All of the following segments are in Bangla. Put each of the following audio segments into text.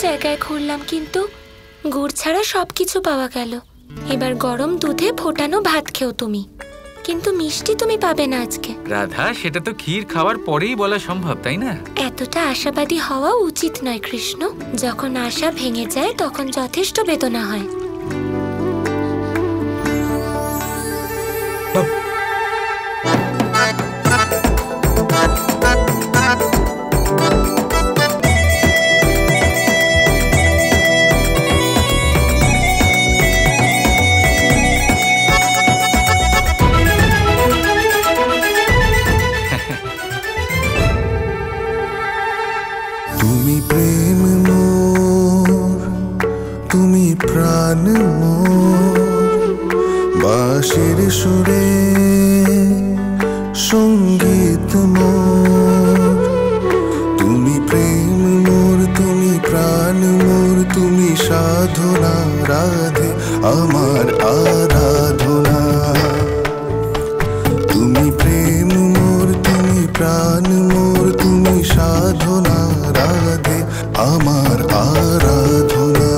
জায়গায় ঘুরলাম, কিন্তু গুড় ছাড়া সবকিছু পাওয়া গেল। এবার গরম দুধে ফোটানো ভাত খেও তুমি, কিন্তু মিষ্টি তুমি পাবে না আজকে। রাধা, সেটা তো ক্ষীর খাওয়ার পরেই বলা সম্ভব, তাই না? এতটা আশাবাদী হওয়া উচিত নয় কৃষ্ণ। যখন আশা ভেঙে যায় তখন যথেষ্ট বেদনা হয়। তুমি প্রেম মোর, তুমি প্রাণ মোর, বাঁশির সুরে সঙ্গীত মোর। তুমি প্রেম মোর, তুমি প্রাণ মোর, তুমি সাধনা রাধে আমার আরাধনা। তুমি প্রেম মোর, তুমি প্রাণ মোর, তুমি সাধনা রাধে আমার আরাধনা।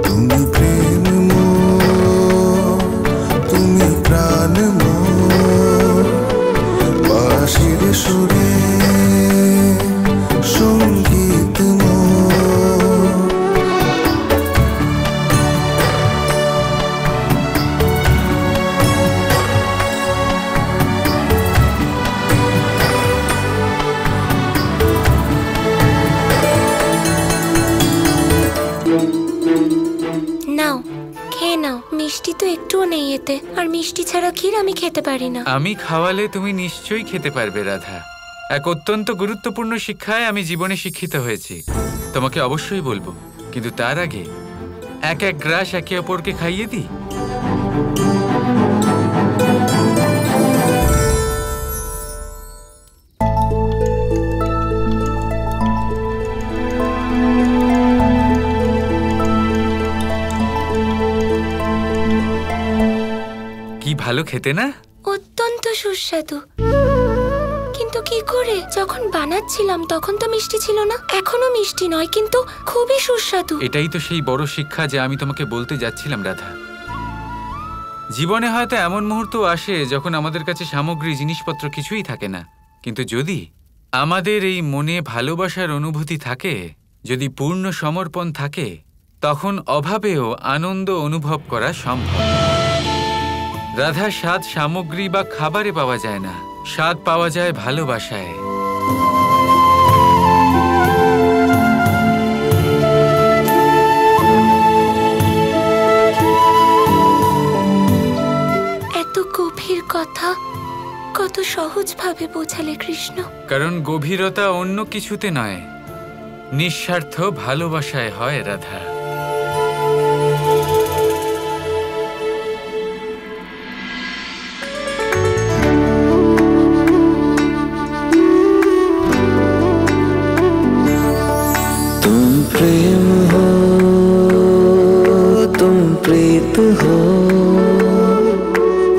তুমি প্রেম মোর, তুমি প্রাণ মোর, বাঁশির সুরে সঙ্গীত মোর। নাও, খেয়ে নাও। মিষ্টি তো একটুও নেই এতে, আর মিষ্টি ছাড়া ক্ষীর আমি খেতে পারি না। আমি খাওয়ালে তুমি নিশ্চয়ই খেতে পারবে রাধা। এক অত্যন্ত গুরুত্বপূর্ণ শিক্ষায় আমি জীবনে শিক্ষিত হয়েছি, তোমাকে অবশ্যই বলবো। কিন্তু তার আগে এক এক গ্রাস একে অপরকে খাইয়ে দিই। কি ভালো খেতে না? অত্যন্ত সুস্বাদু। কিন্তু কি করে? যখন বানাচ্ছিলাম তখন তো মিষ্টি ছিল না। এখনো মিষ্টি নয়, কিন্তু খুবই সুস্বাদু। এটাই তো সেই বড় শিক্ষা যা আমি তোমাকে বলতে যাচ্ছিলাম রাধা। জীবনে হয়তো এমন মুহূর্ত আসে যখন আমাদের কাছে সামগ্রী জিনিসপত্র কিছুই থাকে না, কিন্তু যদি আমাদের এই মনে ভালোবাসার অনুভূতি থাকে, যদি পূর্ণ সমর্পণ থাকে, তখন অভাবেও আনন্দ অনুভব করা সম্ভব। রাধা, স্বাদ সামগ্রী বা খাবারে পাওয়া যায় না, স্বাদ পাওয়া যায় ভালোবাসায়। এত গভীর কথা কত সহজভাবে বোঝালে কৃষ্ণ। কারণ গভীরতা অন্য কিছুতে নয়, নিঃস্বার্থ ভালোবাসায় হয় রাধা। प्रेम हो, तुम प्रीत हो,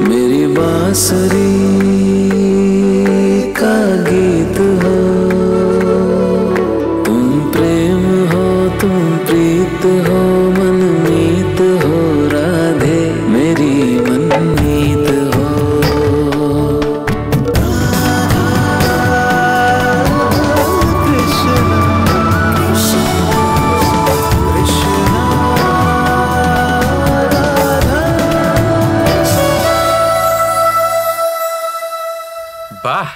मेरी बांसुरी का गीत हो। तुम प्रेम हो, तुम प्रीत हो, मनमीत हो राधे मेरी मनमीत हो। বাহ,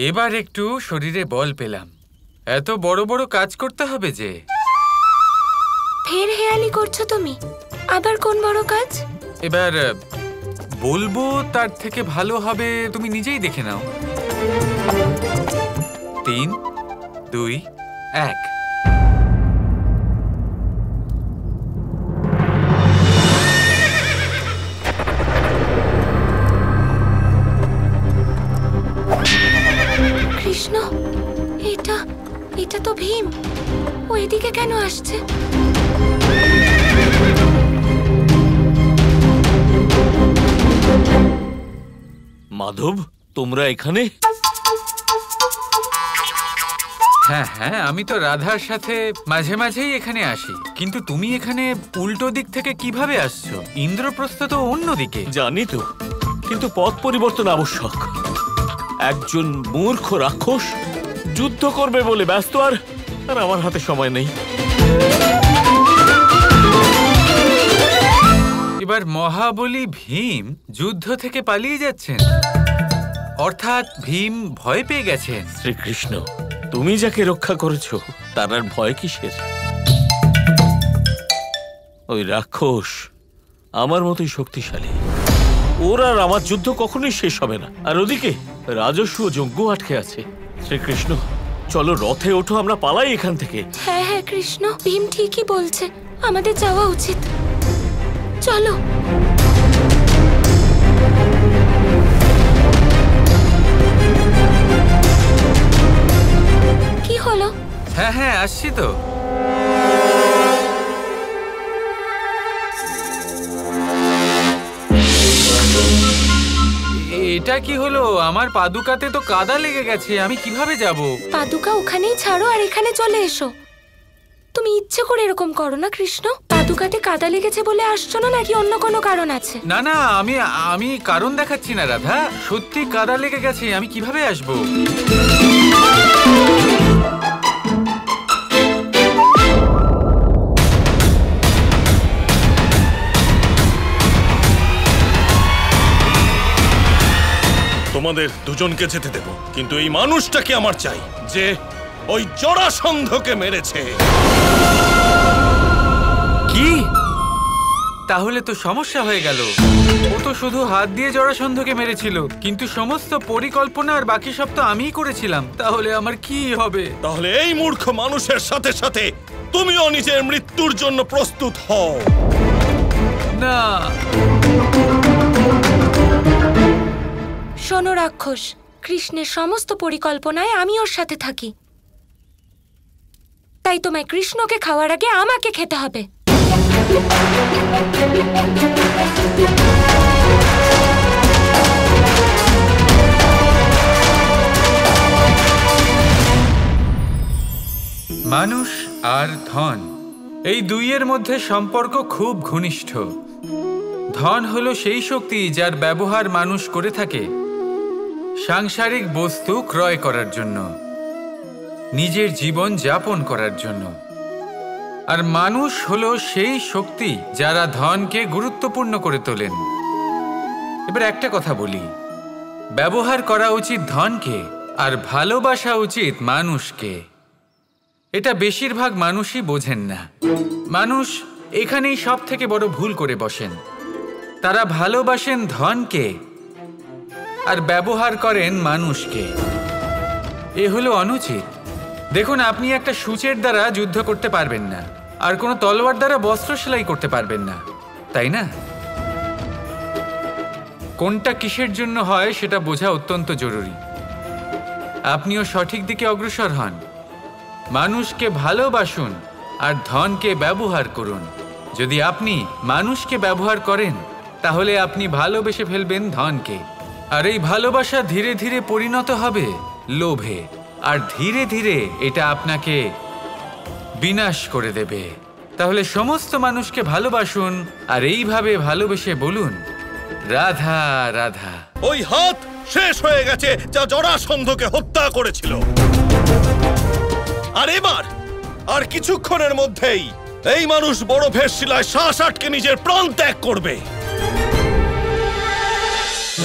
এবার একটু শরীরে বল পেলাম। এত বড় বড় কাজ করতে হবে যে। ফের হেয়ালি করছো তুমি? আবার কোন বড় কাজ? এবার বলবো তার থেকে ভালো হবে তুমি নিজেই দেখে নাও। 3, 2, 1। কৃষ্ণ, এটা তো ভীম। ও এদিকে কেন আসছে? মাধব, তোমরা এখানে? হ্যাঁ হ্যাঁ, আমি তো রাধার সাথে মাঝে মাঝেই এখানে আসি, কিন্তু তুমি এখানে উল্টো দিক থেকে কিভাবে আসছো? ইন্দ্রপ্রস্থ তো অন্যদিকে। জানি তো, কিন্তু পথ পরিবর্তন আবশ্যক। একজন মূর্খ রাক্ষস যুদ্ধ করবে বলে ব্যস্ত, আর আমার হাতে সময় নেই। এবার মহাবলী ভীম যুদ্ধ থেকে পালিয়ে যাচ্ছেন, অর্থাৎ ভীম ভয় পেয়ে গেছেন। শ্রীকৃষ্ণ, তুমি যাকে রক্ষা করেছো তার আর ভয় কিসের? ওই রাক্ষস আমার মতোই শক্তিশালী, ওর আর আমার যুদ্ধ কখনোই শেষ হবে না। আর ওদিকে রাজস্ব যজ্ঞ আটকে আছে। শ্রীকৃষ্ণ, চলো রথে ওঠো, আমরা পালাই এখান থেকে। হ্যাঁ হ্যাঁ কৃষ্ণ, ভীম ঠিকই বলছে, আমাদের যাওয়া উচিত। চলো। কি হলো? হ্যাঁ হ্যাঁ, আসছি তো। এটা কি হলো? আমার পাদুকাতে তো কাদা লেগে গেছে, আমি কিভাবে যাব? পাদুকা ওখানেই ছাড়ো আর এখানে চলে এসো। তুমি ইচ্ছে করে এরকম করো না কৃষ্ণ। পাদুকাতে কাদা লেগেছে বলে আসছো না, নাকি অন্য কোনো কারণ আছে? না না, আমি কারণ দেখাচ্ছি না রাধা, সত্যি কাদা লেগে গেছে, আমি কিভাবে আসব? তোমাদের দুজনকে যেতে দেব, কিন্তু এই মানুষটাকে আমার চাই, যে ওই জরাসন্ধকে মেরেছে। কি? তাহলে তো সমস্যা হয়ে গেল। ও তো শুধু হাত দিয়ে জরাসন্ধকে মেরেছিল, কিন্তু সমস্ত পরিকল্পনা আর বাকি সব তো আমিই করেছিলাম। তাহলে আমার কি হবে? তাহলে এই মূর্খ মানুষের সাথে সাথে তুমিও নিজের মৃত্যুর জন্য প্রস্তুত হও। না। শোনো রাক্ষস, কৃষ্ণের সমস্ত পরিকল্পনায় আমি ওর সাথে থাকি, তাই তোমায় কৃষ্ণকে খাওয়ার আগে আমাকে খেতে হবে। মানুষ আর ধন, এই দুইয়ের মধ্যে সম্পর্ক খুব ঘনিষ্ঠ। ধন হলো সেই শক্তি যার ব্যবহার মানুষ করে থাকে সাংসারিক বস্তু ক্রয় করার জন্য, নিজের জীবন যাপন করার জন্য। আর মানুষ হলো সেই শক্তি যারা ধনকে গুরুত্বপূর্ণ করে তোলেন। এবার একটা কথা বলি, ব্যবহার করা উচিত ধনকে আর ভালোবাসা উচিত মানুষকে। এটা বেশিরভাগ মানুষই বোঝেন না। মানুষ এখানেই সব থেকে বড় ভুল করে বসেন। তারা ভালোবাসেন ধনকে আর ব্যবহার করেন মানুষকে। এ হলো অনুচিত। দেখুন, আপনি একটা সূচের দ্বারা যুদ্ধ করতে পারবেন না, আর কোনো তলোয়ার দ্বারা বস্ত্র সেলাই করতে পারবেন না, তাই না? কোনটা কিসের জন্য হয় সেটা বোঝা অত্যন্ত জরুরি। আপনিও সঠিক দিকে অগ্রসর হন। মানুষকে ভালোবাসুন আর ধনকে ব্যবহার করুন। যদি আপনি মানুষকে ব্যবহার করেন, তাহলে আপনি ভালোবেসে ফেলবেন ধনকে, আর এই ভালোবাসা ধীরে ধীরে পরিণত হবে লোভে, আর ধীরে ধীরে এটা আপনাকে বিনাশ করে দেবে। তাহলে সমস্ত মানুষকে ভালোবাসুন আর এইভাবে ভালোবেসে বলুন, রাধা রাধা। ওই হাত শেষ হয়ে গেছে যা জরাসন্ধকে হত্যা করেছিল, আর এবার আর কিছুক্ষণের মধ্যেই এই মানুষ বরফের শিলায় শ্বাস আটকে নিজের প্রাণ ত্যাগ করবে।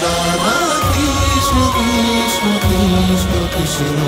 রাধা কৃষ্ণ কৃষ্ণ কৃষ্ণ কৃষ্ণ